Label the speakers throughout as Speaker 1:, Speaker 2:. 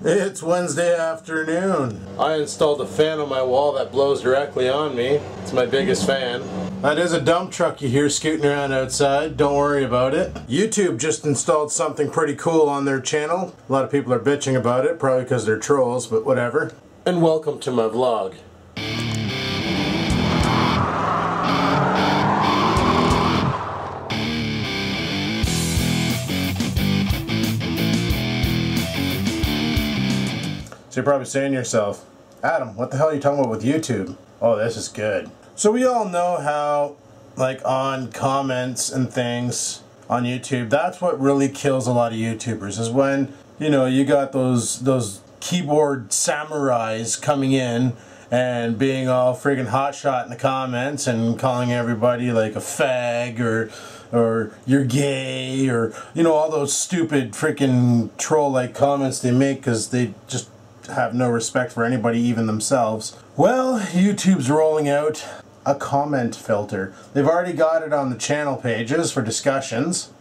Speaker 1: It's Wednesday afternoon. I installed a fan on my wall that blows directly on me. It's my biggest fan. That is a dump truck you hear scooting around outside. Don't worry about it. YouTube just installed something pretty cool on their channel. A lot of people are bitching about it, probably because they're trolls, but whatever. And welcome to my vlog. So you're probably saying to yourself, Adam, what the hell are you talking about with YouTube? Oh, this is good. So we all know how, like, on comments and things on YouTube, that's what really kills a lot of YouTubers, is when, you know, you got those keyboard samurais coming in and being all friggin' hotshot in the comments and calling everybody like a fag or you're gay, or, you know, all those stupid freaking troll-like comments they make because they just have no respect for anybody, even themselves. Well, YouTube's rolling out a comment filter. They've already got it on the channel pages for discussions,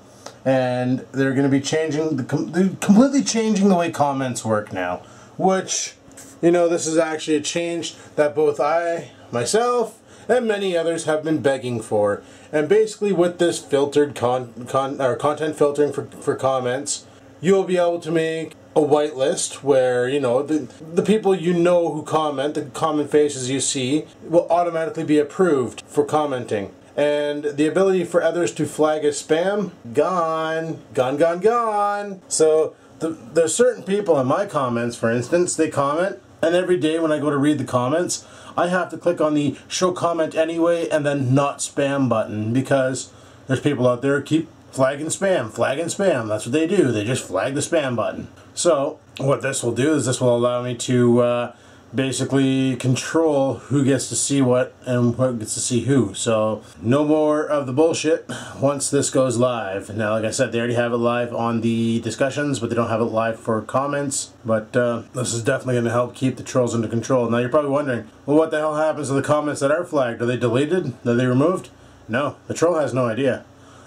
Speaker 1: and they're going to be completely changing the way comments work now, which, you know, this is actually a change that both I, myself, and many others have been begging for. And basically with this filtered content filtering for comments, you'll be able to make a whitelist where, you know, the people you know who comment, the comment faces you see, will automatically be approved for commenting. And the ability for others to flag as spam, gone. So there's certain people in my comments, for instance, they comment, and every day when I go to read the comments, I have to click on the show comment anyway and then not spam button, because there's people out there who keep flagging spam. That's what they do. They just flag the spam button. So what this will do is this will allow me to basically control who gets to see what and who gets to see who. So no more of the bullshit once this goes live. Now, like I said, they already have it live on the discussions, but they don't have it live for comments. But this is definitely going to help keep the trolls under control. Now you're probably wondering, well, what the hell happens to the comments that are flagged? Are they deleted? Are they removed? No, the troll has no idea.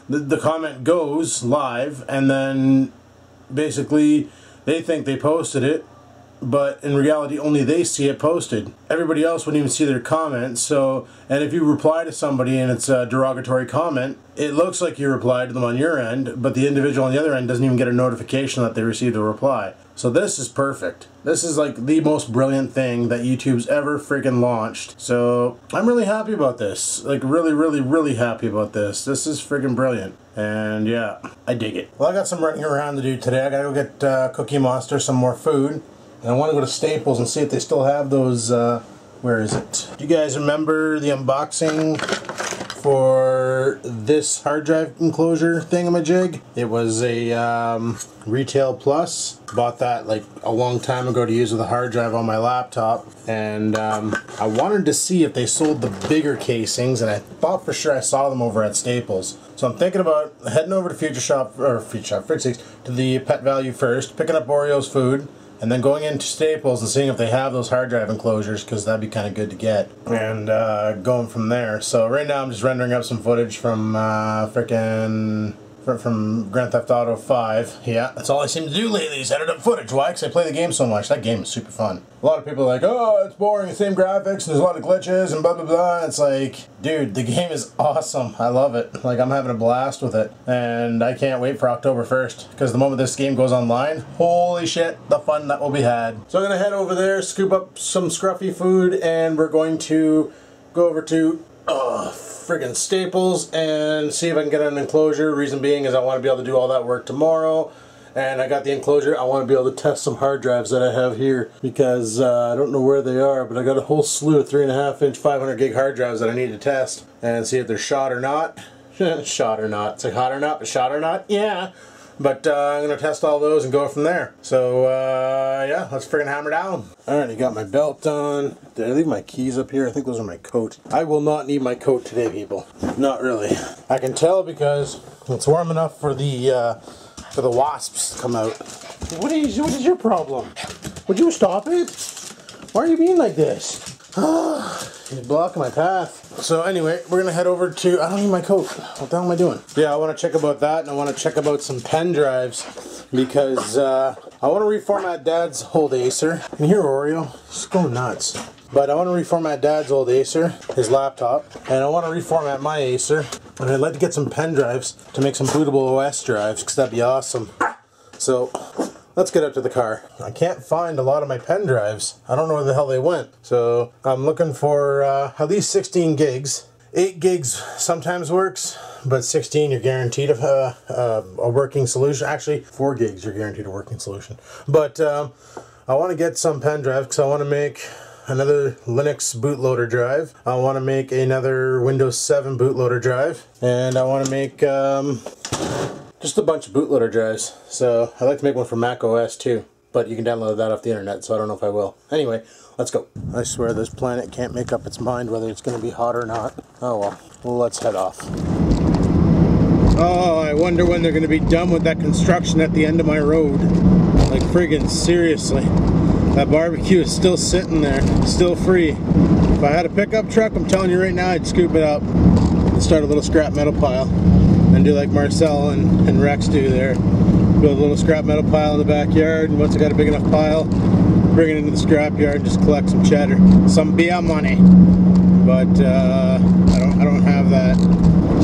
Speaker 1: The comment goes live, and then basically they think they posted it, but in reality only they see it posted. Everybody else wouldn't even see their comment. So, and if you reply to somebody and it's a derogatory comment, it looks like you replied to them on your end, but the individual on the other end doesn't even get a notification that they received a reply. So this is perfect. This is like the most brilliant thing that YouTube's ever freaking launched. So I'm really happy about this. Like really happy about this. This is freaking brilliant. And yeah, I dig it. Well, I got some running around to do today. I gotta go get Cookie Monster some more food. And I want to go to Staples and see if they still have those, where is it? Do you guys remember the unboxing for this hard drive enclosure thingamajig? It was a Retail Plus. Bought that like a long time ago to use with a hard drive on my laptop. And I wanted to see if they sold the bigger casings, and I thought for sure I saw them over at Staples. So I'm thinking about heading over to Fridge to the Pet Value first, picking up Oreo's food, and then going into Staples and seeing if they have those hard drive enclosures, because that'd be kind of good to get, and going from there. So right now I'm just rendering up some footage from from Grand Theft Auto 5. Yeah, that's all I seem to do lately is edit up footage. Why? Because I play the game so much. That game is super fun. A lot of people are like, oh, it's boring, the same graphics, and there's a lot of glitches, and blah, blah, blah. And it's like, dude, the game is awesome. I love it. Like, I'm having a blast with it. And I can't wait for October 1st, because the moment this game goes online, holy shit, the fun that will be had. So I'm going to head over there, scoop up some scruffy food, and we're going to go over to friggin' Staples and see if I can get an enclosure. Reason being is I want to be able to do all that work tomorrow, and I got the enclosure. I want to be able to test some hard drives that I have here, because I don't know where they are, but I got a whole slew of 3.5-inch 500 gig hard drives that I need to test and see if they're shot or not. Shot or not. It's like hot or not, but shot or not? Yeah. But I'm going to test all those and go from there. So, yeah, let's friggin' hammer down. Alright, I got my belt on. Did I leave my keys up here? I think those are my coat. I will not need my coat today, people. Not really. I can tell because it's warm enough for the wasps to come out. What is your problem? Would you stop it? Why are you being like this? He's blocking my path. So anyway, we're gonna head over to, I don't need my coat. What the hell am I doing? Yeah, I wanna check about that, and I wanna check about some pen drives, because I wanna reformat Dad's old Acer. You can hear Oreo, just go nuts. But I wanna reformat Dad's old Acer, his laptop, and I wanna reformat my Acer, and I'd like to get some pen drives to make some bootable OS drives, because that'd be awesome. So, let's get up to the car. I can't find a lot of my pen drives. I don't know where the hell they went. So I'm looking for at least 16 gigs. 8 gigs sometimes works, but 16 you're guaranteed a working solution. Actually, 4 gigs you're guaranteed a working solution. But I want to get some pen drives because I want to make another Linux bootloader drive. I want to make another Windows 7 bootloader drive. And I want to make just a bunch of bootloader drives. So I'd like to make one for Mac OS too, but you can download that off the internet, so I don't know if I will. Anyway, let's go. I swear this planet can't make up its mind whether it's going to be hot or not. Oh well, let's head off. Oh, I wonder when they're going to be done with that construction at the end of my road. Like friggin' seriously. That barbecue is still sitting there, still free. If I had a pickup truck, I'm telling you right now, I'd scoop it up and start a little scrap metal pile. And do like Marcel and Rex do there. Build a little scrap metal pile in the backyard, and once I got a big enough pile, bring it into the scrap yard and just collect some cheddar. Some beer money. But I don't have that.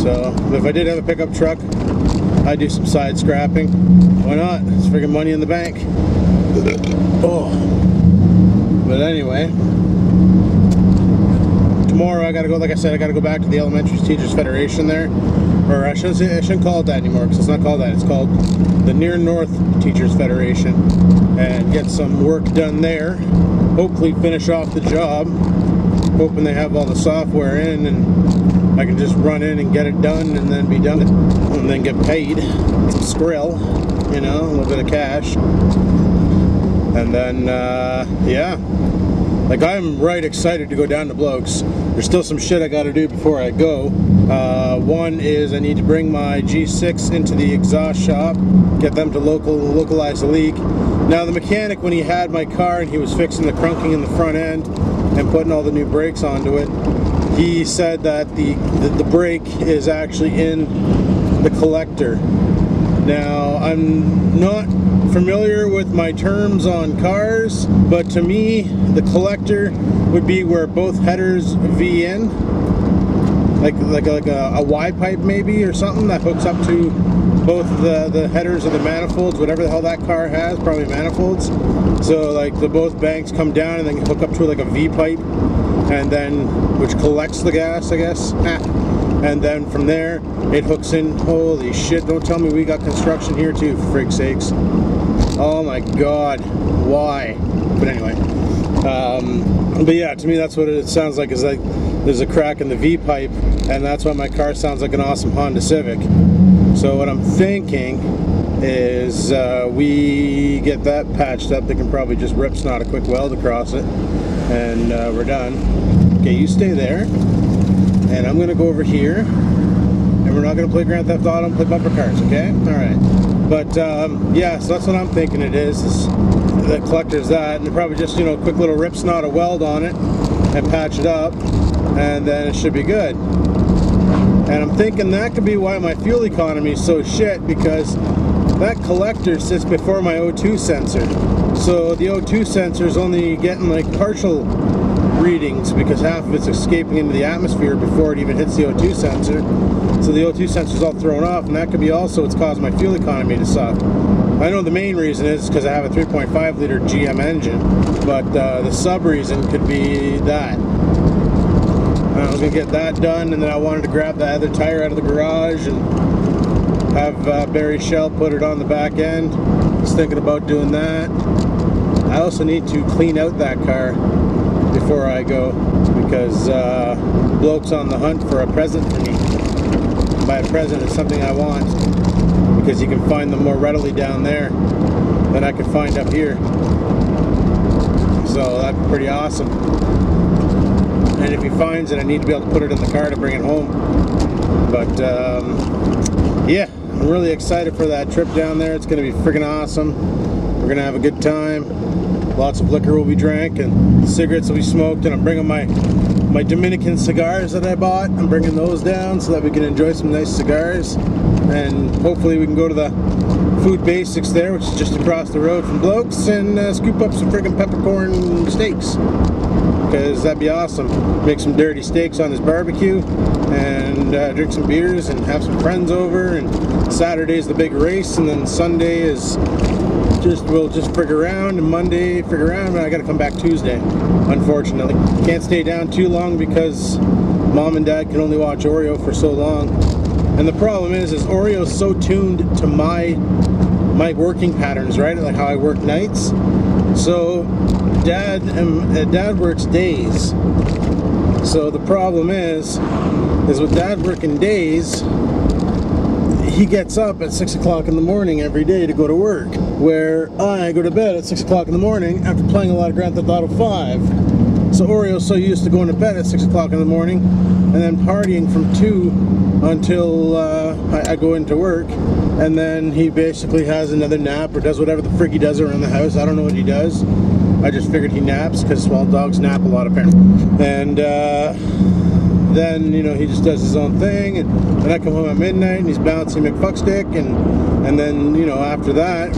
Speaker 1: So if I did have a pickup truck, I'd do some side scrapping. Why not? It's friggin' money in the bank. Oh. But anyway, tomorrow I gotta go, like I said, I gotta go back to the Elementary Teachers Federation there. Or I shouldn't call it that anymore, because it's not called that. It's called the Near North Teachers Federation, and get some work done there. Hopefully finish off the job. Hoping they have all the software in, and I can just run in and get it done, and then be done, and then get paid. Some skrill, you know, a little bit of cash, and then yeah. Like, I'm right excited to go down to Blokes. There's still some shit I gotta do before I go. One is I need to bring my G6 into the exhaust shop, get them to localize the leak. Now, the mechanic, when he had my car and he was fixing the crunking in the front end and putting all the new brakes onto it, he said that the brake is actually in the collector. Now, I'm not familiar with my terms on cars, but to me, the collector would be where both headers V in, like a Y pipe maybe, or something that hooks up to both the headers of the manifolds, whatever the hell that car has, probably manifolds. So like both banks come down and then hook up to like a V pipe, and then which collects the gas, I guess. And then from there it hooks in. Holy shit, don't tell me we got construction here too, for frig's sakes. Oh my god, why? But anyway, but yeah, to me that's what it sounds like, is like there's a crack in the V pipe, and that's why my car sounds like an awesome Honda Civic. So what I'm thinking is we get that patched up. They can probably just rip snot a quick weld across it, and we're done. Okay, you stay there, and I'm gonna go over here, and we're not gonna play Grand Theft Auto and play bumper cars, okay? Alright. But yeah, so that's what I'm thinking it is the collector's that, and probably just, you know, a quick little rip snot, a weld on it, and patch it up, and then it should be good. And I'm thinking that could be why my fuel economy is so shit, because that collector sits before my O2 sensor. So the O2 sensor is only getting like partial readings, because half of it's escaping into the atmosphere before it even hits the O2 sensor. So the O2 sensor is all thrown off, and that could be also what's causing my fuel economy to suck. I know the main reason is because I have a 3.5 liter GM engine, but the sub reason could be that. I was going to get that done, and then I wanted to grab the other tire out of the garage and have Barry Shell put it on the back end. I was thinking about doing that. I also need to clean out that car before I go, because Bloke's on the hunt for a present for me. By a present, it's something I want, because you can find them more readily down there than I could find up here. So that'd be pretty awesome. And if he finds it, I need to be able to put it in the car to bring it home. But yeah, I'm really excited for that trip down there. It's going to be freaking awesome. We're going to have a good time. Lots of liquor will be drank, and cigarettes will be smoked, and I'm bringing my my Dominican cigars that I bought. I'm bringing those down so that we can enjoy some nice cigars, and hopefully we can go to the Food Basics there, which is just across the road from Blokes, and scoop up some friggin' peppercorn steaks, because that'd be awesome. Make some dirty steaks on this barbecue, and drink some beers and have some friends over. And Saturday's the big race, and then Sunday is we'll just frig around, and Monday frig around, and I gotta come back Tuesday, unfortunately. Can't stay down too long because Mom and Dad can only watch Oreo for so long. And the problem is Oreo's so tuned to my working patterns, right? Like how I work nights. So Dad works days. So the problem is with Dad working days, he gets up at 6 o'clock in the morning every day to go to work, where I go to bed at 6 o'clock in the morning after playing a lot of Grand Theft Auto 5. So Oreo's so used to going to bed at 6 o'clock in the morning and then partying from 2 until I go into work, and then he basically has another nap or does whatever the frick he does around the house. I don't know what he does. I just figured he naps because small dogs nap a lot apparently. And then, you know, he just does his own thing, and then I come home at midnight and he's bouncing McFuckstick, and then, you know, after that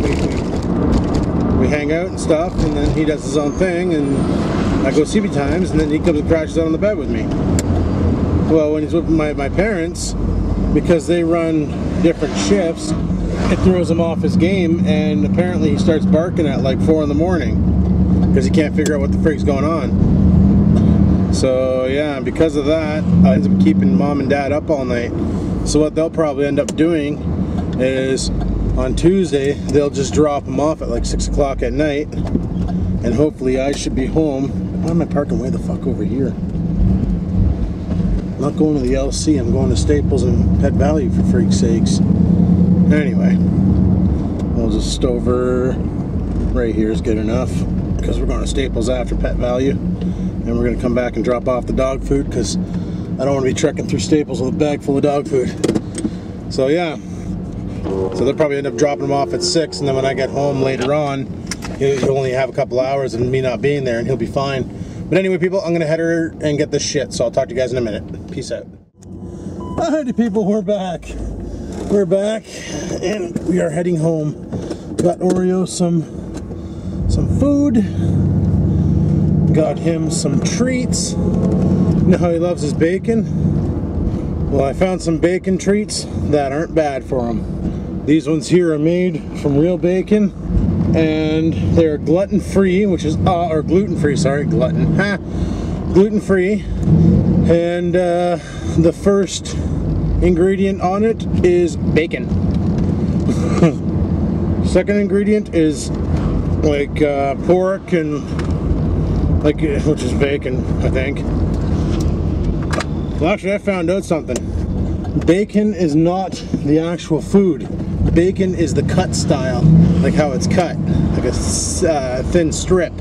Speaker 1: we hang out and stuff, and then he does his own thing, and I go CB times, and then he comes and crashes out on the bed with me. Well, when he's with my parents, because they run different shifts, it throws him off his game, and apparently he starts barking at like 4 in the morning because he can't figure out what the frick's going on. So yeah, because of that, I end up keeping Mom and Dad up all night. So what they'll probably end up doing is on Tuesday, they'll just drop him off at like 6 o'clock at night, and hopefully I should be home. Why am I parking way the fuck over here? I'm not going to the LC, I'm going to Staples and Pet Value for freak's sakes. Anyway, we'll just over right here is good enough, because we're going to Staples after Pet Value. And we're going to come back and drop off the dog food, because I don't want to be trekking through Staples with a bag full of dog food. So yeah, so they'll probably end up dropping him off at 6, and then when I get home later on, he'll only have a couple hours and me not being there, and he'll be fine. But anyway, people, I'm going to head her and get this shit, so I'll talk to you guys in a minute. Peace out. Alrighty, people, we're back. We're back, and we are heading home. Got Oreo some food. Got him some treats. You know how he loves his bacon? Well, I found some bacon treats that aren't bad for him. These ones here are made from real bacon, and they're gluten-free, which is, or gluten-free, sorry, gluten. Ha! Gluten-free. And the first ingredient on it is bacon. Second ingredient is like pork and which is bacon, I think. Well, actually, I found out something. Bacon is not the actual food. Bacon is the cut style, like how it's cut, like a thin strip.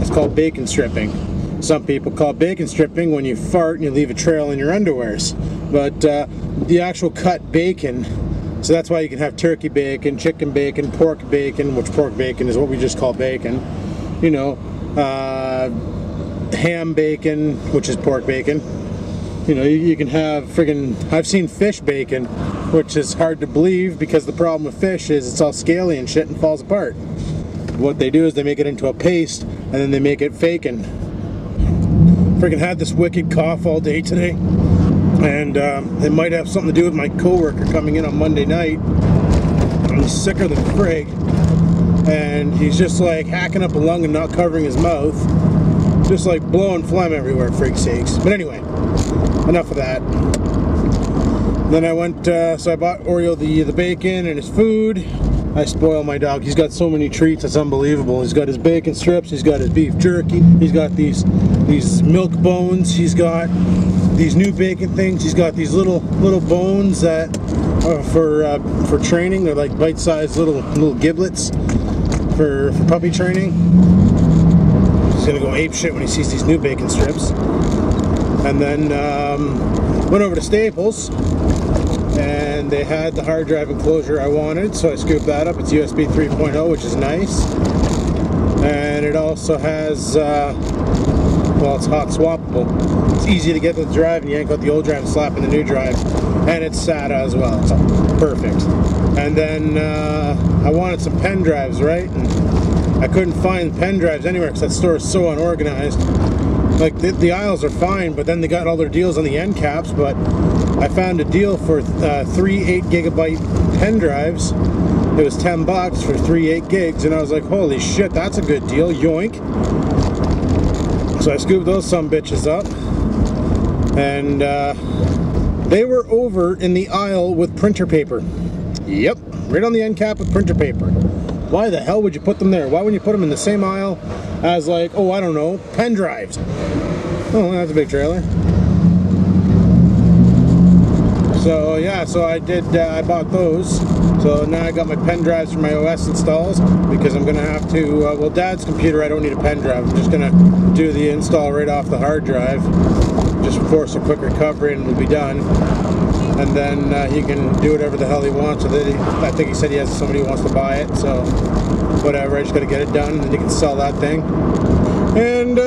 Speaker 1: It's called bacon stripping. Some people call bacon stripping when you fart and you leave a trail in your underwears. But the actual cut bacon, so that's why you can have turkey bacon, chicken bacon, pork bacon, which pork bacon is what we just call bacon. You know, ham bacon, which is pork bacon. You know, you can have friggin', I've seen fish bacon, which is hard to believe because the problem with fish is it's all scaly and shit and falls apart. What they do is they make it into a paste and then they make it fakin'. Friggin' had this wicked cough all day today, and it might have something to do with my coworker coming in on Monday night. I'm sicker than frig. And he's just like hacking up a lung and not covering his mouth, just like blowing phlegm everywhere, freak sakes. But anyway, enough of that. Then I went, so I bought Oreo the bacon and his food. I spoil my dog. He's got so many treats, it's unbelievable. He's got his bacon strips, he's got his beef jerky, he's got these milk bones, he's got these new bacon things, he's got these little bones that are for training. They're like bite-sized little giblets for puppy training. He's gonna go ape shit when he sees these new bacon strips. And then went over to Staples, and they had the hard drive enclosure I wanted, so I scooped that up. It's USB 3.0, which is nice. And it also has well, it's hot swappable. It's easy to get to the drive and yank out the old drive and slap in the new drive. And it's SATA as well, so perfect. And then I wanted some pen drives, right? And I couldn't find pen drives anywhere because that store is so unorganized. Like the aisles are fine, but then they got all their deals on the end caps. But I found a deal for 3 8GB pen drives. It was $10 for 3 8 gigs, and I was like, holy shit, that's a good deal, yoink. So I scooped those sumbitches up, and they were over in the aisle with printer paper. Yep, right on the end cap with printer paper. Why the hell would you put them there? Why wouldn't you put them in the same aisle as, like, oh, I don't know, pen drives? Oh, that's a big trailer. So yeah, so I bought those. So now I got my pen drives for my OS installs, because I'm gonna have to, well, Dad's computer I don't need a pen drive. I'm just gonna do the install right off the hard drive, just force a quick recovery and we'll be done. And then he can do whatever the hell he wants with it. I think he said he has somebody who wants to buy it, so whatever, I just gotta get it done and he can sell that thing. And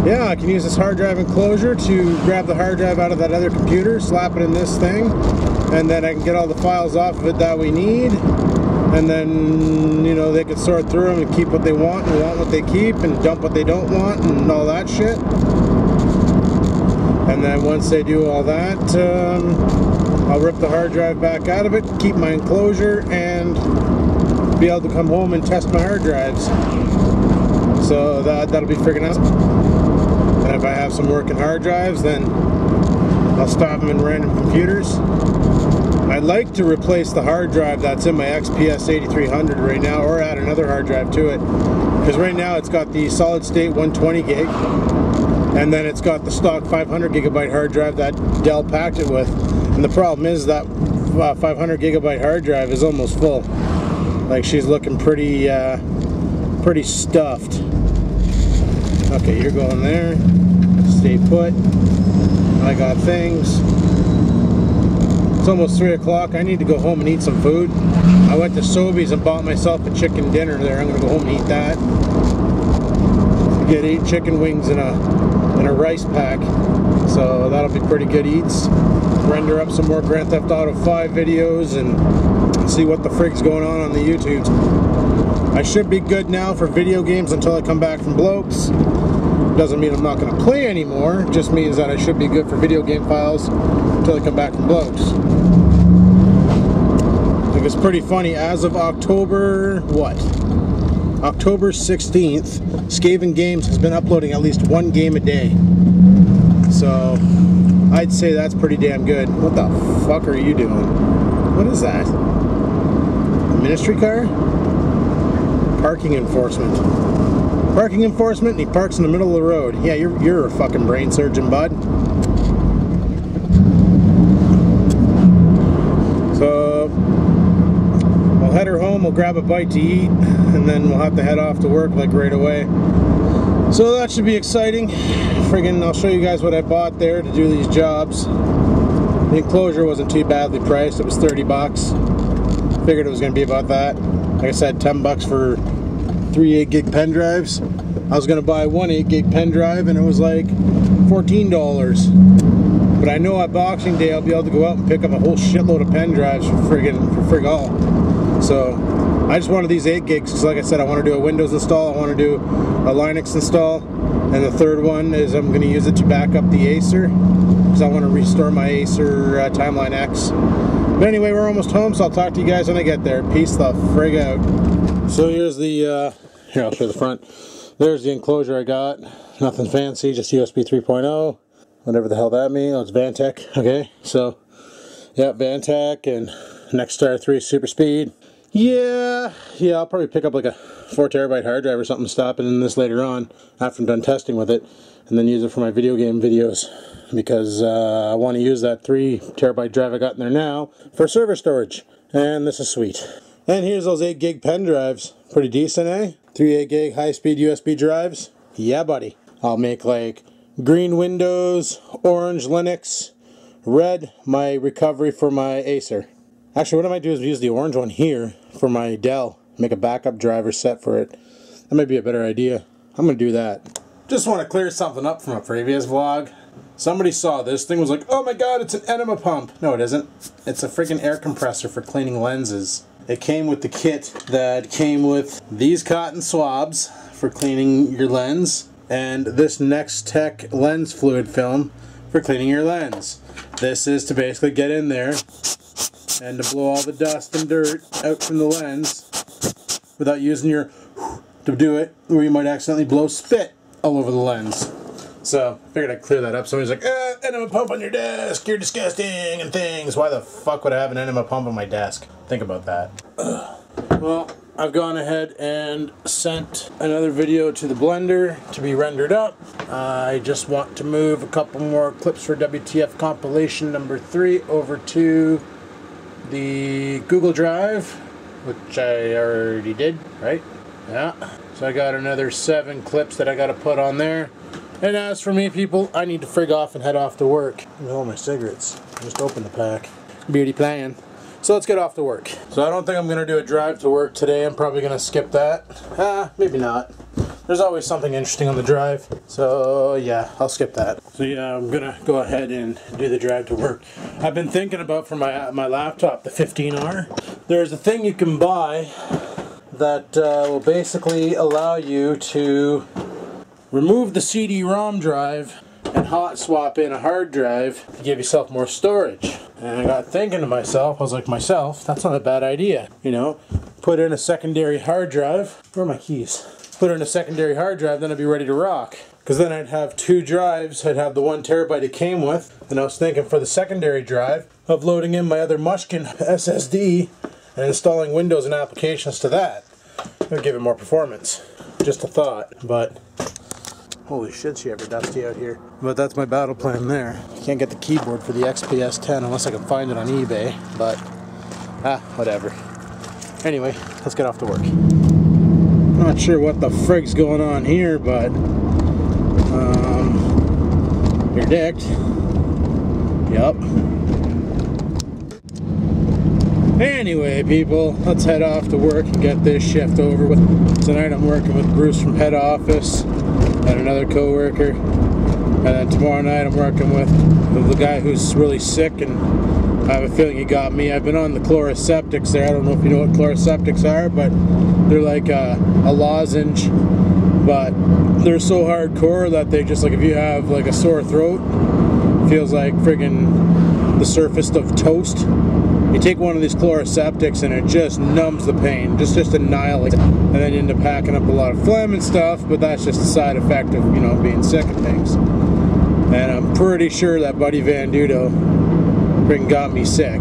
Speaker 1: yeah, I can use this hard drive enclosure to grab the hard drive out of that other computer, slap it in this thing, and then I can get all the files off of it that we need. And then, you know, they can sort through them and keep what they want and want what they keep and dump what they don't want and all that shit. And then once they do all that, I'll rip the hard drive back out of it, keep my enclosure, and be able to come home and test my hard drives. So that'll be friggin' awesome. And if I have some working hard drives, then I'll stop them in random computers. I'd like to replace the hard drive that's in my XPS 8300 right now, or add another hard drive to it. Because right now it's got the solid state 120 gig, and then it's got the stock 500 gigabyte hard drive that Dell packed it with. And the problem is that 500 gigabyte hard drive is almost full. Like, she's looking pretty stuffed. Okay, you're going there. Stay put. I got things. It's almost 3 o'clock. I need to go home and eat some food. I went to Sobeys and bought myself a chicken dinner there. I'm going to go home and eat that. Get 8 chicken wings in a rice pack. So that'll be pretty good eats. Render up some more Grand Theft Auto 5 videos and see what the frig's going on the YouTubes. I should be good now for video games until I come back from Blokes. Doesn't mean I'm not going to play anymore. It just means that I should be good for video game files until I come back from Blokes. I think it's pretty funny. As of October, what? October 16th, Skaven Games has been uploading at least 1 game a day. So I'd say that's pretty damn good. What the fuck are you doing? What is that? A ministry car? Parking enforcement. Parking enforcement, and he parks in the middle of the road. Yeah, you're a fucking brain surgeon, bud. So we'll head her home, we'll grab a bite to eat, and then we'll have to head off to work like right away. So that should be exciting. Friggin', I'll show you guys what I bought there to do these jobs. The enclosure wasn't too badly priced. It was 30 bucks. Figured it was going to be about that. Like I said, 10 bucks for 3 8 gig pen drives. I was going to buy 1 8 gig pen drive and it was like $14. But I know at Boxing Day I'll be able to go out and pick up a whole shitload of pen drives for frig all. So I just wanted these 8 gigs because, like I said, I want to do a Windows install, I want to do a Linux install, and the third one is I'm going to use it to back up the Acer because I want to restore my Acer Timeline X. But anyway, we're almost home, so I'll talk to you guys when I get there. Peace the frig out. So here's the, here, I'll show you the front. There's the enclosure I got. Nothing fancy, just USB 3.0. Whatever the hell that means. Oh, it's Vantech. Okay, so, yeah, Vantech and Nexstar 3 Super Speed. Yeah, I'll probably pick up like a 4 terabyte hard drive or something, stop it in this later on after I'm done testing with it, and then use it for my video game videos. Because I want to use that 3 terabyte drive I got in there now for server storage. And this is sweet. And here's those 8 gig pen drives. Pretty decent, eh? 3 8 gig high speed USB drives. Yeah, buddy. I'll make like green Windows, orange Linux, red my recovery for my Acer. Actually, what I might do is use the orange one here for my Dell. Make a backup driver set for it. That might be a better idea. I'm going to do that. Just want to clear something up from a previous vlog. Somebody saw this thing, was like, oh my god, it's an enema pump. No, it isn't. It's a freaking air compressor for cleaning lenses. It came with the kit that came with these cotton swabs for cleaning your lens, and this Next Tech lens fluid film for cleaning your lens. This is to basically get in there and to blow all the dust and dirt out from the lens without using your to do it, or you might accidentally blow spit all over the lens. So, I figured I'd clear that up. Somebody's like, enema pump on your desk, you're disgusting, and things. Why the fuck would I have an enema pump on my desk? Think about that. Well, I've gone ahead and sent another video to the blender to be rendered up. I just want to move a couple more clips for WTF compilation number 3 over to the Google Drive, which I already did, right? Yeah. So I got another 7 clips that I got to put on there. And as for me, people, I need to frig off and head off to work. With all my cigarettes. Just open the pack. Beauty plan. So let's get off to work. So I don't think I'm going to do a drive to work today. I'm probably going to skip that. Maybe not. There's always something interesting on the drive. So yeah, I'll skip that. So yeah, I'm going to go ahead and do the drive to work. I've been thinking about for my laptop, the 15R. There's a thing you can buy that will basically allow you to remove the CD-ROM drive and hot swap in a hard drive to give yourself more storage. And I got thinking to myself, I was like, that's not a bad idea. You know, put in a secondary hard drive. Where are my keys? Put in a secondary hard drive, then I'd be ready to rock. Because then I'd have 2 drives. I'd have the 1 terabyte it came with. And I was thinking for the secondary drive of loading in my other Mushkin SSD and installing Windows and applications to that. It would give it more performance. Just a thought, but holy shit, she ever dusty out here. But that's my battle plan there. Can't get the keyboard for the XPS 10 unless I can find it on eBay, but whatever. Anyway, let's get off to work. Not sure what the frig's going on here, but you're dicked. Yup. Anyway, people, let's head off to work and get this shift over with. Tonight I'm working with Bruce from head office and another co-worker. And then tomorrow night I'm working with the guy who's really sick, and I have a feeling he got me. I've been on the chloroseptics there. I don't know if you know what chloroseptics are, but they're like a lozenge, but they're so hardcore that they just, like, if you have like a sore throat, it feels like friggin' the surface of toast. You take one of these chloroseptics and it just numbs the pain, just annihilates it. And then you end up packing up a lot of phlegm and stuff, but that's just a side effect of, you know, being sick and things. And I'm pretty sure that Buddy Van Dudo freaking got me sick.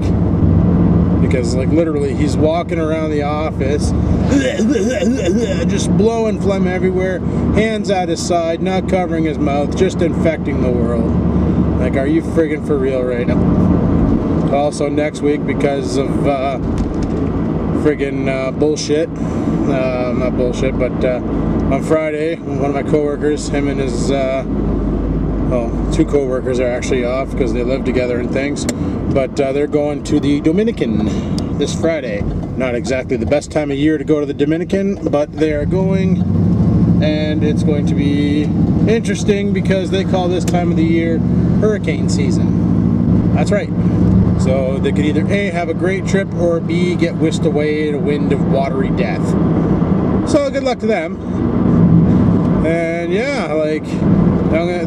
Speaker 1: Because, like, literally, he's walking around the office, just blowing phlegm everywhere, hands at his side, not covering his mouth, just infecting the world. Like, are you friggin' for real right now? Also next week, because of friggin' bullshit, not bullshit, but on Friday, one of my coworkers, him and his, well, 2 coworkers are actually off because they live together and things, but they're going to the Dominican this Friday. Not exactly the best time of year to go to the Dominican, but they are going, and it's going to be interesting because they call this time of the year hurricane season. That's right. So they could either A, have a great trip, or B, get whisked away in a wind of watery death. So good luck to them. And yeah, like,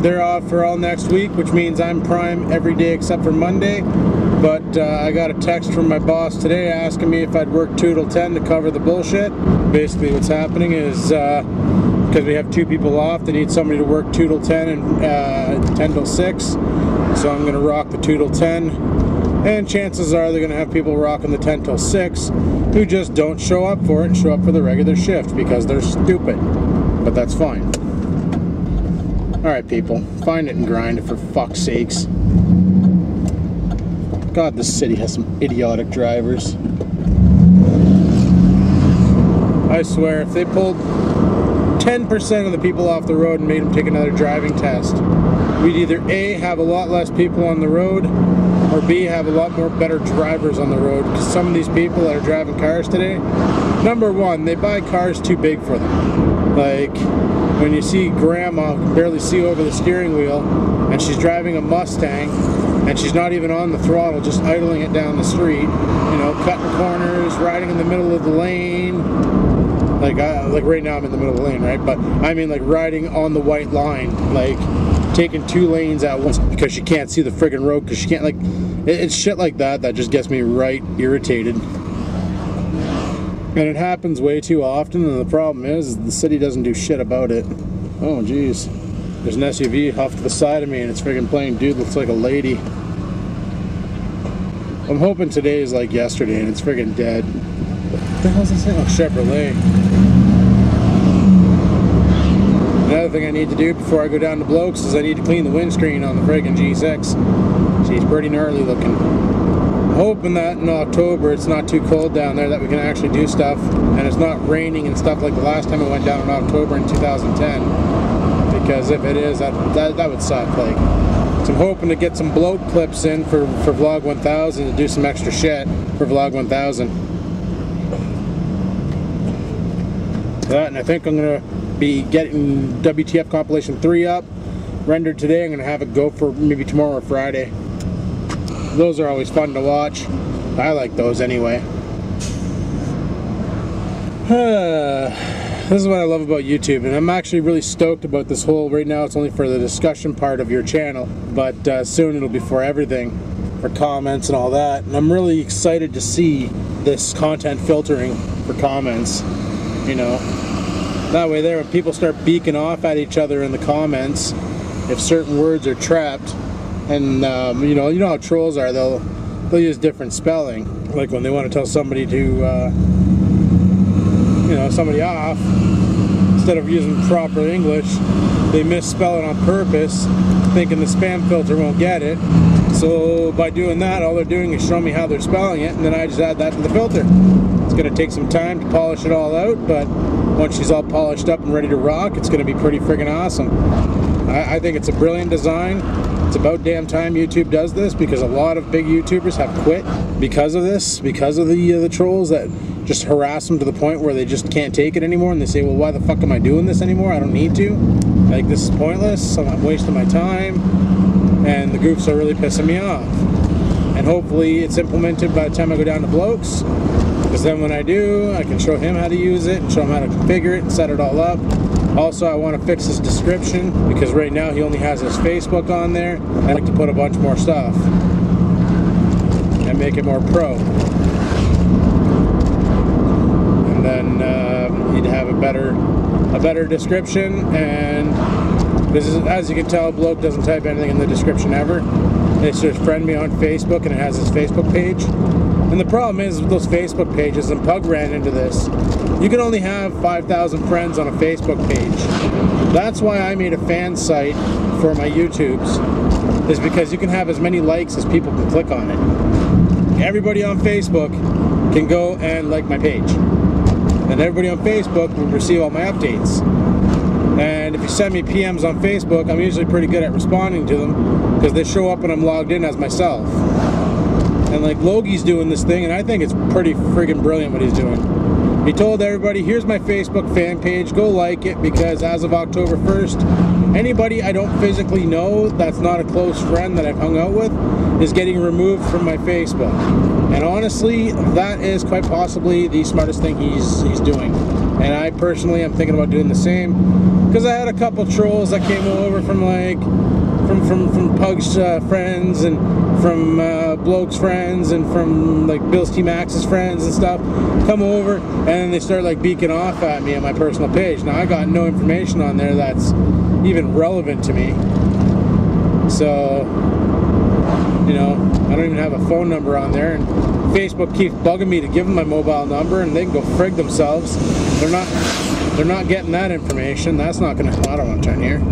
Speaker 1: they're off for all next week, which means I'm prime every day except for Monday. But I got a text from my boss today asking me if I'd work 2 till 10 to cover the bullshit. Basically what's happening is, because we have 2 people off, they need somebody to work 2 till 10 and 10 till 6. So I'm going to rock the 2 till 10. And chances are they're going to have people rocking the 10 till 6 who just don't show up for it and show up for the regular shift because they're stupid. But that's fine. Alright, people. Find it and grind it, for fuck's sakes. God, this city has some idiotic drivers. I swear, if they pulled 10% of the people off the road and made them take another driving test, we'd either A, have a lot less people on the road, or B, have a lot more better drivers on the road. Because some of these people that are driving cars today, number one, they buy cars too big for them. Like, when you see grandma can barely see over the steering wheel, and she's driving a Mustang, and she's not even on the throttle, just idling it down the street, you know, cutting corners, riding in the middle of the lane. Like right now I'm in the middle of the lane, right? But I mean like riding on the white line, like taking 2 lanes at once because she can't see the friggin' road, because she can't, like, it's shit like that that just gets me right irritated. And it happens way too often, and the problem is the city doesn't do shit about it. Oh jeez. There's an SUV off to the side of me and it's friggin' playing Dude Looks Like a Lady. I'm hoping today is like yesterday and it's friggin' dead. What the hell is this thing? Oh, Chevrolet. Another thing I need to do before I go down to Blokes is I need to clean the windscreen on the friggin' G6. She's pretty gnarly looking. I'm hoping that in October it's not too cold down there, that we can actually do stuff and it's not raining and stuff like the last time I went down in October in 2010. Because if it is, that would suck. Like, so I'm hoping to get some bloke clips in for Vlog 1000 to do some extra shit for Vlog 1000. That, and I think I'm gonna be getting WTF compilation 3 up, rendered today. I'm gonna have it go for maybe tomorrow or Friday. Those are always fun to watch. I like those anyway. This is what I love about YouTube, and I'm actually really stoked about this whole, right now it's only for the discussion part of your channel, but soon it'll be for everything, for comments and all that, and I'm really excited to see this content filtering for comments, you know. That way there, when people start beaking off at each other in the comments, if certain words are trapped, and you know how trolls are, they'll use different spelling, like when they want to tell somebody to you know, somebody off, instead of using proper English, they misspell it on purpose, thinking the spam filter won't get it. So by doing that, all they're doing is showing me how they're spelling it, and then I just add that to the filter. It's going to take some time to polish it all out, but once she's all polished up and ready to rock, it's going to be pretty friggin' awesome. I think it's a brilliant design. It's about damn time YouTube does this, because a lot of big YouTubers have quit because of this, because of the trolls that just harass them to the point where they just can't take it anymore, and they say, well, why the fuck am I doing this anymore? I don't need to. Like, this is pointless, so I'm wasting my time, and the goofs are really pissing me off. And hopefully it's implemented by the time I go down to Blokes, because then when I do, I can show him how to use it, and show him how to configure it, and set it all up. Also, I want to fix his description, because right now he only has his Facebook on there. I'd like to put a bunch more stuff and make it more pro. And then he'd have a better description. And this is, as you can tell, Bloke doesn't type anything in the description ever. It's just friend me on Facebook, and it has his Facebook page. And the problem is with those Facebook pages, and Pug ran into this, you can only have 5,000 friends on a Facebook page. That's why I made a fan site for my YouTubes, is because you can have as many likes as people can click on it. Everybody on Facebook can go and like my page, and everybody on Facebook will receive all my updates. And if you send me PMs on Facebook, I'm usually pretty good at responding to them, because they show up when I'm logged in as myself. And like, Logie's doing this thing, and I think it's pretty friggin' brilliant what he's doing. He told everybody, here's my Facebook fan page, go like it, because as of October 1st, anybody I don't physically know that's not a close friend that I've hung out with is getting removed from my Facebook. And honestly, that is quite possibly the smartest thing he's doing. And I personally am thinking about doing the same, because I had a couple trolls that came over from like, from Pug's friends, and from Bloke's friends, and from like Bill's T Max's friends and stuff, come over, and then they start like beaking off at me on my personal page. Now I got no information on there that's even relevant to me, so you know, I don't even have a phone number on there, and Facebook keeps bugging me to give them my mobile number, and they can go frig themselves. They're not getting that information. That's not gonna, I don't want to turn here.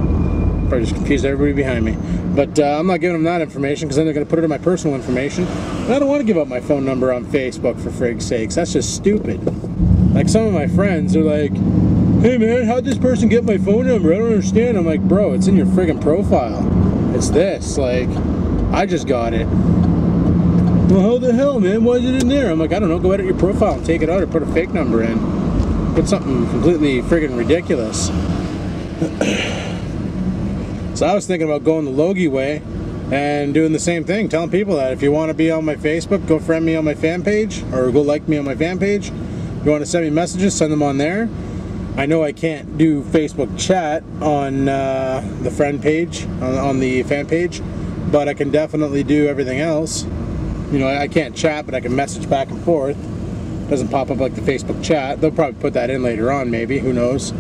Speaker 1: Probably just confused everybody behind me. But I'm not giving them that information, because then they're going to put it in my personal information. And I don't want to give up my phone number on Facebook, for frig's sakes. That's just stupid. Like, some of my friends are like, hey man, how'd this person get my phone number? I don't understand. I'm like, bro, it's in your friggin' profile. It's this. Like, I just got it. Well, how the hell, man? Why is it in there? I'm like, I don't know. Go edit your profile and take it out, or put a fake number in. Put something completely friggin' ridiculous. So I was thinking about going the Logie way and doing the same thing, telling people that if you want to be on my Facebook, go friend me on my fan page, or go like me on my fan page. If you want to send me messages, send them on there. I know I can't do Facebook chat on the friend page, on the fan page, but I can definitely do everything else. You know, I can't chat, but I can message back and forth. Doesn't pop up like the Facebook chat. They'll probably put that in later on, maybe, who knows.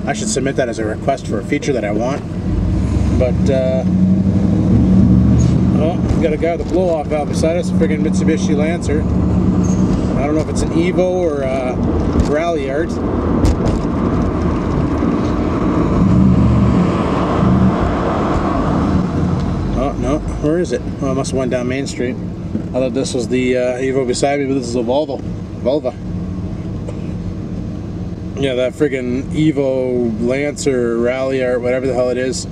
Speaker 1: I should submit that as a request for a feature that I want. But, oh, got a guy with a blow-off valve beside us, a friggin' Mitsubishi Lancer. I don't know if it's an Evo or a Rally Art. Oh, no, where is it? Oh, I must have went down Main Street. I thought this was the Evo beside me, but this is a Volva. Yeah, that friggin' Evo Lancer Rally Art, whatever the hell it is,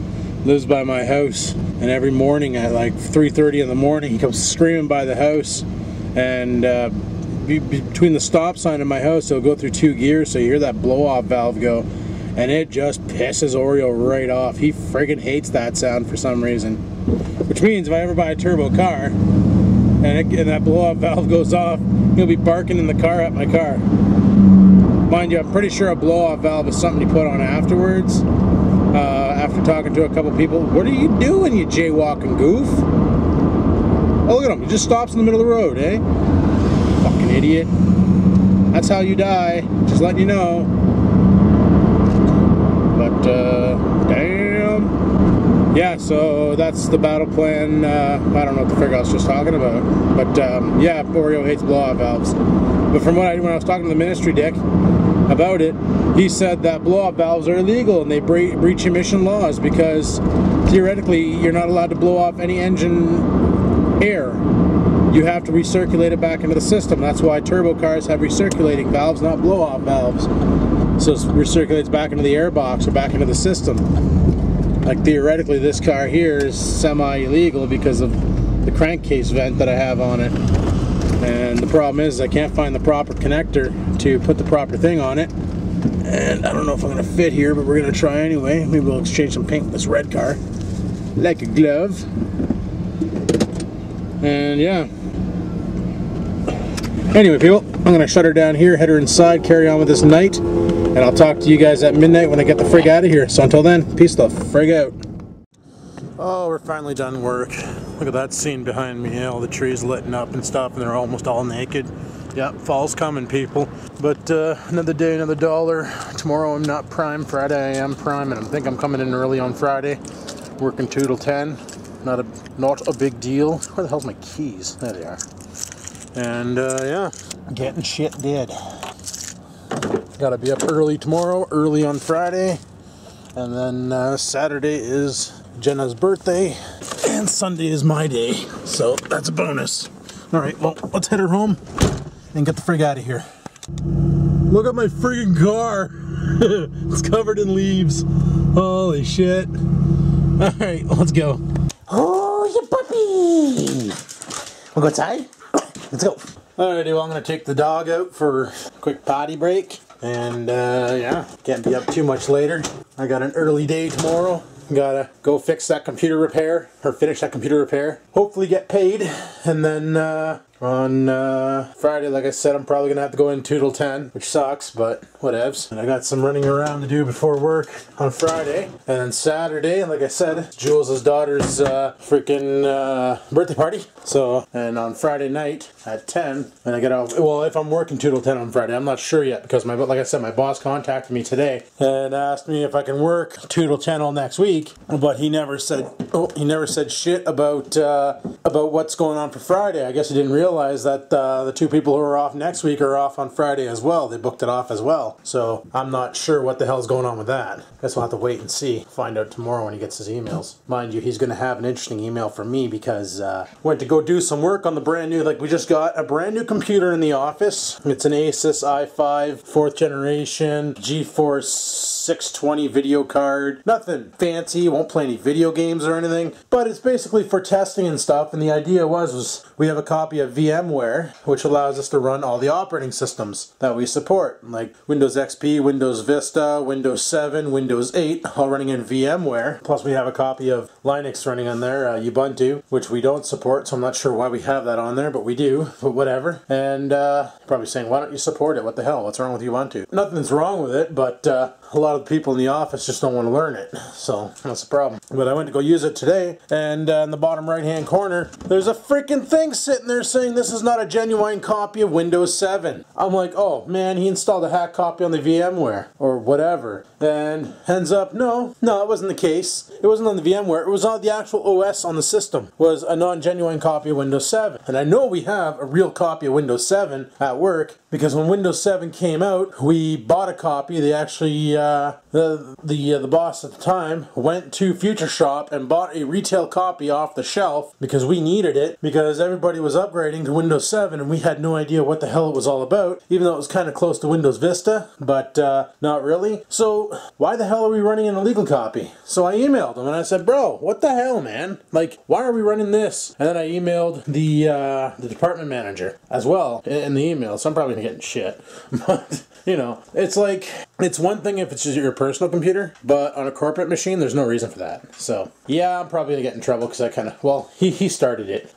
Speaker 1: lives by my house, and every morning at like 3:30 in the morning he comes screaming by the house, and between the stop sign and my house he'll go through 2 gears, so you hear that blow-off valve go, and it just pisses Oreo right off. He friggin' hates that sound for some reason, which means if I ever buy a turbo car and that blow-off valve goes off, he'll be barking in the car at my car. Mind you, I'm pretty sure a blow-off valve is something you put on afterwards. After talking to a couple people, what are you doing, you jaywalking goof? Oh, look at him, he just stops in the middle of the road, eh? Fucking idiot. That's how you die, just letting you know. But, damn. Yeah, so that's the battle plan. I don't know what the frig I was just talking about. But, yeah, Oreo hates blow-off valves. But from when I was talking to the ministry dick about it, he said that blow-off valves are illegal and they breach emission laws because theoretically you're not allowed to blow off any engine air. You have to recirculate it back into the system. That's why turbo cars have recirculating valves, not blow-off valves. So it recirculates back into the air box or back into the system. Like theoretically this car here is semi-illegal because of the crankcase vent that I have on it. And the problem is I can't find the proper connector to put the proper thing on it. And I don't know if I'm going to fit here, but we're going to try anyway. Maybe we'll exchange some paint with this red car. Like a glove. And yeah. Anyway, people, I'm going to shut her down here, head her inside, carry on with this night. And I'll talk to you guys at midnight when I get the frig out of here. So until then, peace the frig out. Oh, we're finally done work. Look at that scene behind me, all the trees lighting up and stuff, and they're almost all naked. Yep, fall's coming, people. But another day, another dollar. Tomorrow I'm not prime. Friday I am prime, and I think I'm coming in early on Friday. Working 2 till 10. Not a big deal. Where the hell's my keys? There they are. And yeah, getting shit did. Gotta be up early tomorrow, early on Friday, and then Saturday is Jenna's birthday, and Sunday is my day, so that's a bonus. Alright, well, let's head her home and get the frig out of here. Look at my friggin' car! It's covered in leaves. Holy shit. Alright, let's go. Oh, you puppy! Wanna go outside? Let's go. Alrighty, well, I'm gonna take the dog out for a quick potty break, and yeah, can't be up too much later. I got an early day tomorrow. Gotta go fix that computer repair, or finish that computer repair. Hopefully get paid, and then on Friday, like I said, I'm probably gonna have to go in 2 till 10, which sucks, but whatevs. And I got some running around to do before work on Friday. And then Saturday, like I said, it's Jules' daughter's freaking birthday party. So, and on Friday night at 10, and I get off, well, if I'm working 2 till 10 on Friday, I'm not sure yet, because like I said, my boss contacted me today and asked me if I can work 2 till 10 all next week, but he never said, he never said shit about what's going on for Friday. I guess he didn't realize that the 2 people who are off next week are off on Friday as well. They booked it off as well. So I'm not sure what the hell's going on with that. Guess we'll have to wait and see. Find out tomorrow when he gets his emails. Mind you, he's going to have an interesting email from me because went to go do some work on the brand new, like we just got a brand new computer in the office. It's an Asus i5 4th generation GeForce 620 video card. Nothing fancy, won't play any video games or anything, but But it's basically for testing and stuff, and the idea was we have a copy of VMware, which allows us to run all the operating systems that we support, like Windows XP, Windows Vista, Windows 7, Windows 8, all running in VMware. Plus we have a copy of Linux running on there, Ubuntu, which we don't support, so I'm not sure why we have that on there, but we do, but whatever. And probably saying, why don't you support it? What the hell? What's wrong with Ubuntu? Nothing's wrong with it, but a lot of the people in the office just don't want to learn it, so that's the problem. But I went to go use it today, and in the bottom right hand corner there's a freaking thing sitting there saying this is not a genuine copy of Windows 7. I'm like, oh man, he installed a hack copy on the VMware or whatever. And ends up, no, it wasn't the case. It wasn't on the VMware, it was on the actual OS on the system, was a non-genuine copy of Windows 7. And I know we have a real copy of Windows 7 at work, because when Windows 7 came out, we bought a copy. They actually, the boss at the time went to Future Shop and bought a retail copy off the shelf because we needed it, because everybody was upgrading to Windows 7 and we had no idea what the hell it was all about, even though it was kind of close to Windows Vista, but not really. So why the hell are we running an illegal copy? So I emailed him and I said, bro, what the hell, man? Like, why are we running this? And then I emailed the department manager as well in the email, so I'm probably getting shit. But, you know, it's like, it's one thing if it's just your personal computer, but on a corporate machine, there's no reason for that. So, yeah, I'm probably gonna get in trouble because I kind of, well, he started it.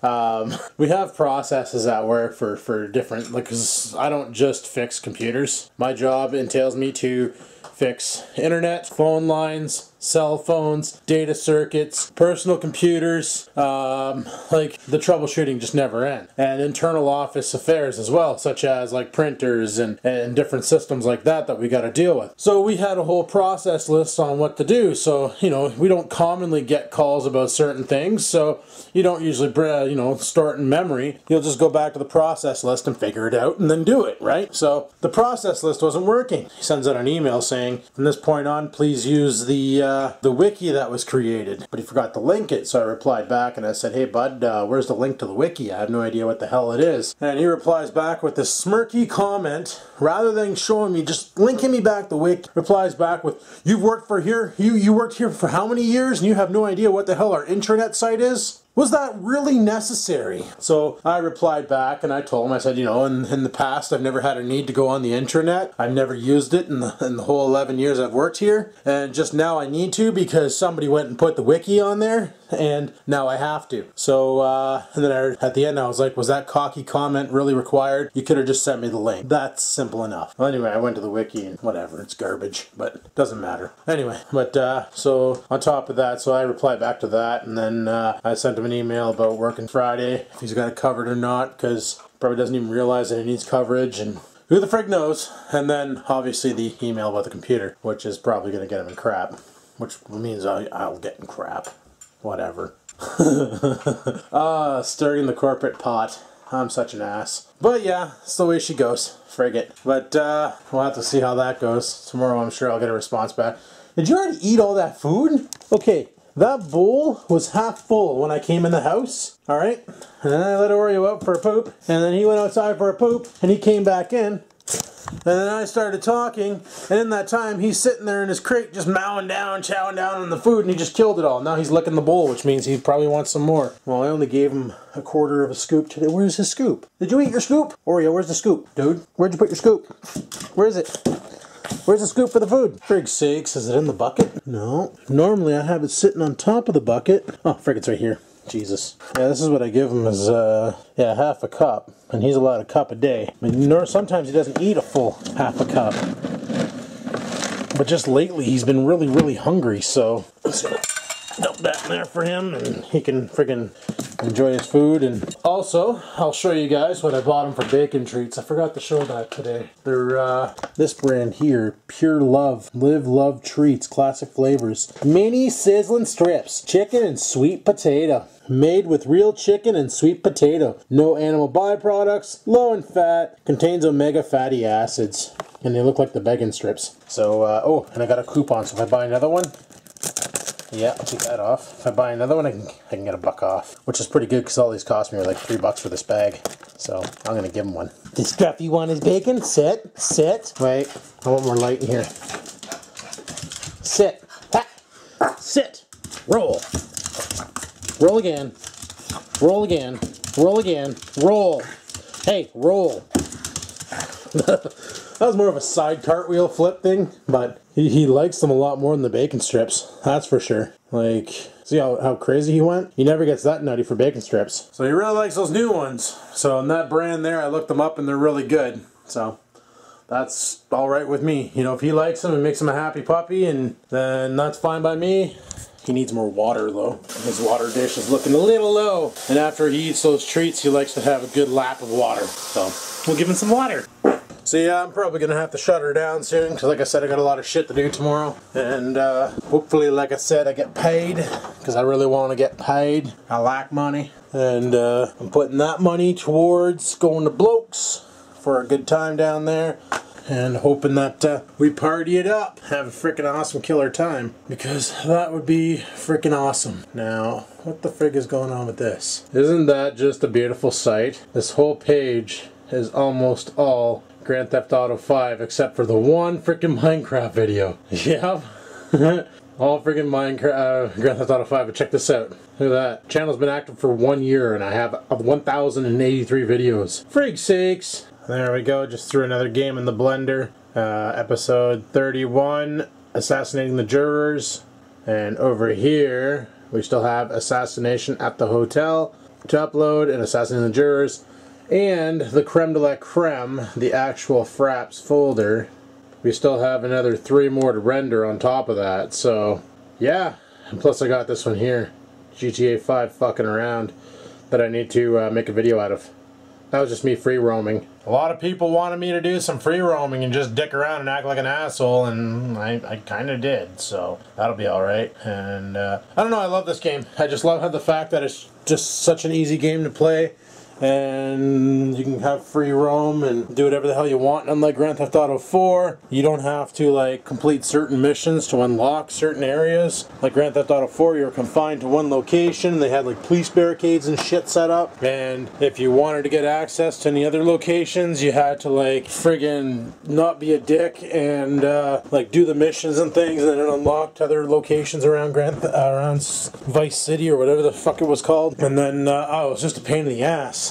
Speaker 1: We have processes at work for different, like, cause I don't just fix computers. My job entails me to fix internet, phone lines, cell phones, data circuits, personal computers, like the troubleshooting just never ends. And internal office affairs as well, such as like printers and different systems like that we got to deal with. So we had a whole process list on what to do. So, you know, we don't commonly get calls about certain things, so you don't usually, you know, store it in memory. You'll just go back to the process list and figure it out and then do it, right? So the process list wasn't working. He sends out an email saying, from this point on, please use the wiki that was created, but he forgot to link it. So I replied back and I said, hey bud, where's the link to the wiki? I have no idea what the hell it is. And he replies back with this smirky comment, rather than showing me, just linking me back the wiki, replies back with, you've worked for here, you worked here for how many years and you have no idea what the hell our intranet site is? Was that really necessary? So I replied back and I told him, I said, you know, in the past I've never had a need to go on the intranet. I've never used it in the whole 11 years I've worked here. And just now I need to because somebody went and put the wiki on there and now I have to. So, and then at the end I was like, was that cocky comment really required? You could have just sent me the link. That's simple enough. Well, anyway, I went to the wiki and whatever, it's garbage, but it doesn't matter. Anyway, but so on top of that, so I replied back to that, and then I sent him an email about working Friday, if he's got it covered or not, because probably doesn't even realize that it needs coverage, and who the frig knows. And then obviously the email about the computer, which is probably going to get him in crap, which means I'll get in crap. Whatever. Stirring the corporate pot. I'm such an ass. But yeah, it's the way she goes. Frig it. But we'll have to see how that goes. Tomorrow I'm sure I'll get a response back. Did you already eat all that food? Okay, that bowl was half full when I came in the house. Alright? And then I let Oreo out for a poop. And then he went outside for a poop. And he came back in. And then I started talking, and in that time he's sitting there in his crate just chowing down on the food, and he just killed it all. Now he's licking the bowl, which means he probably wants some more. Well, I only gave him a quarter of a scoop today. Where's his scoop? Did you eat your scoop? Oreo, where's the scoop? Dude, where'd you put your scoop? Where is it? Where's the scoop for the food? Frig's sakes, is it in the bucket? No. Normally I have it sitting on top of the bucket. Oh, frig, it's right here. Jesus. Yeah, this is what I give him is, yeah, half a cup. And he's allowed a cup a day. I mean, sometimes he doesn't eat a full half a cup. But just lately he's been really, really hungry, so let's dump that in there for him and he can friggin' enjoy his food. And also, I'll show you guys what I bought him for bacon treats. I forgot to show that today. They're, this brand here, Pure Love, Live Love Treats, classic flavors. Mini sizzling strips, chicken and sweet potato. Made with real chicken and sweet potato. No animal byproducts, low in fat, contains omega fatty acids. And they look like the bacon strips. So, oh, and I got a coupon, so if I buy another one, yeah, I'll take that off. If I buy another one, I can get $1 off. Which is pretty good, because all these cost me like $3 for this bag. So, I'm going to give him one. This Scruffy want his bacon? Sit. Sit. Wait, I want more light in here. Sit. Ha! Sit. Roll. Roll again. Roll again. Roll again. Roll. Hey, roll. That was more of a side cartwheel flip thing, but he likes them a lot more than the bacon strips. That's for sure. Like, see how crazy he went? He never gets that nutty for bacon strips. So he really likes those new ones. So in that brand there, I looked them up and they're really good. So that's all right with me. You know, if he likes them and makes him a happy puppy, and then that's fine by me. He needs more water though. His water dish is looking a little low. And after he eats those treats, he likes to have a good lap of water. So we'll give him some water. So yeah, I'm probably going to have to shut her down soon, because like I said, I got a lot of shit to do tomorrow. And hopefully, like I said, I get paid, because I really want to get paid. I like money. And I'm putting that money towards going to Blokes for a good time down there. And hoping that we party it up, have a freaking awesome killer time, because that would be freaking awesome. Now, what the frig is going on with this? Isn't that just a beautiful sight? This whole page is almost all Grand Theft Auto 5 except for the one freaking Minecraft video. Yep. All freaking Minecraft, Grand Theft Auto 5, but check this out. Look at that. Channel's been active for 1 year and I have 1,083 videos. Frig sakes. There we go, just threw another game in the blender. Episode 31, Assassinating the Jurors. And over here, we still have Assassination at the Hotel to upload, and Assassinating the Jurors. And the creme de la creme, the actual Fraps folder. We still have another 3 more to render on top of that. So, yeah. And plus I got this one here, GTA 5 fucking around, that I need to make a video out of. That was just me free roaming. A lot of people wanted me to do some free roaming and just dick around and act like an asshole, and I kind of did, so that'll be alright. And I don't know, I love this game. I just love how the fact that it's just such an easy game to play, and you can have free roam and do whatever the hell you want. Unlike Grand Theft Auto 4, you don't have to like complete certain missions to unlock certain areas. Like Grand Theft Auto 4, you're confined to one location. They had like police barricades and shit set up, and if you wanted to get access to any other locations, you had to like friggin' not be a dick and like do the missions and things, and then it unlocked other locations around around Vice City or whatever the fuck it was called. And then oh, it was just a pain in the ass.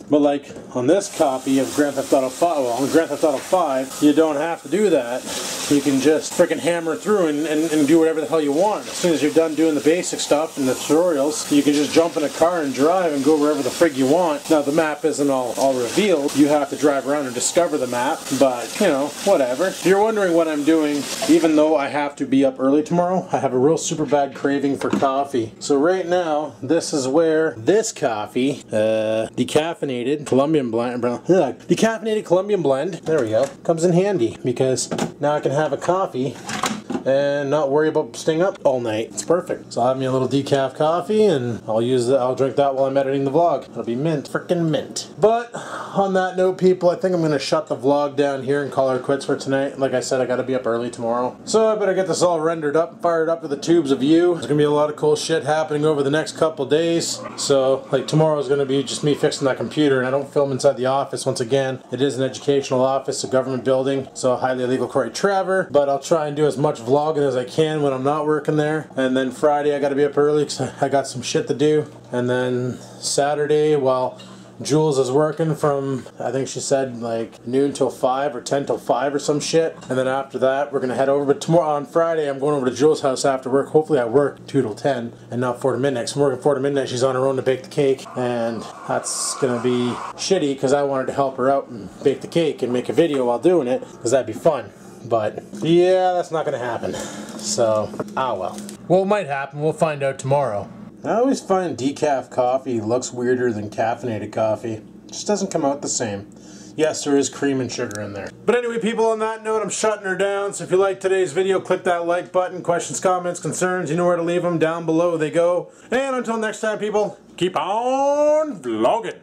Speaker 1: But like on this copy of Grand Theft Auto 5, well, on Grand Theft Auto 5, you don't have to do that. You can just freaking hammer through and do whatever the hell you want. As soon as you're done doing the basic stuff and the tutorials, you can just jump in a car and drive and go wherever the frig you want. Now the map isn't all revealed. You have to drive around and discover the map, but you know, whatever. If you're wondering what I'm doing, even though I have to be up early tomorrow, I have a real super bad craving for coffee. So right now, this is where this coffee, decaffeinated Colombian blend, decaffeinated Colombian blend, there we go, comes in handy, because now I can have a coffee and not worry about staying up all night. It's perfect. So I'll have me a little decaf coffee, and I'll drink that while I'm editing the vlog. It'll be mint, freaking mint. But on that note, people, I think I'm gonna shut the vlog down here and call her quits for tonight. Like I said, I gotta be up early tomorrow, so I better get this all rendered up and fired up to the tubes of you. There's gonna be a lot of cool shit happening over the next couple days. So like tomorrow's gonna be just me fixing that computer, and I don't film inside the office. Once again, it is an educational office, a government building, so highly illegal Corey Trevor. But I'll try and do as much vlogging as I can when I'm not working there. And then Friday I gotta be up early because I got some shit to do. And then Saturday, while Jules is working from, I think she said like noon till 5 or 10 till 5 or some shit. And then after that we're gonna head over. But tomorrow on Friday I'm going over to Jules' house after work. Hopefully I work 2 till 10 and not 4 to midnight. So I'm working 4 to midnight. She's on her own to bake the cake, and that's gonna be shitty because I wanted to help her out and bake the cake and make a video while doing it, because that'd be fun. But yeah, that's not gonna happen. So, well. Well, it might happen. We'll find out tomorrow. I always find decaf coffee looks weirder than caffeinated coffee. It just doesn't come out the same. Yes, there is cream and sugar in there. But anyway, people, on that note, I'm shutting her down. So if you liked today's video, click that like button. Questions, comments, concerns, you know where to leave them. Down below they go. And until next time, people, keep on vlogging.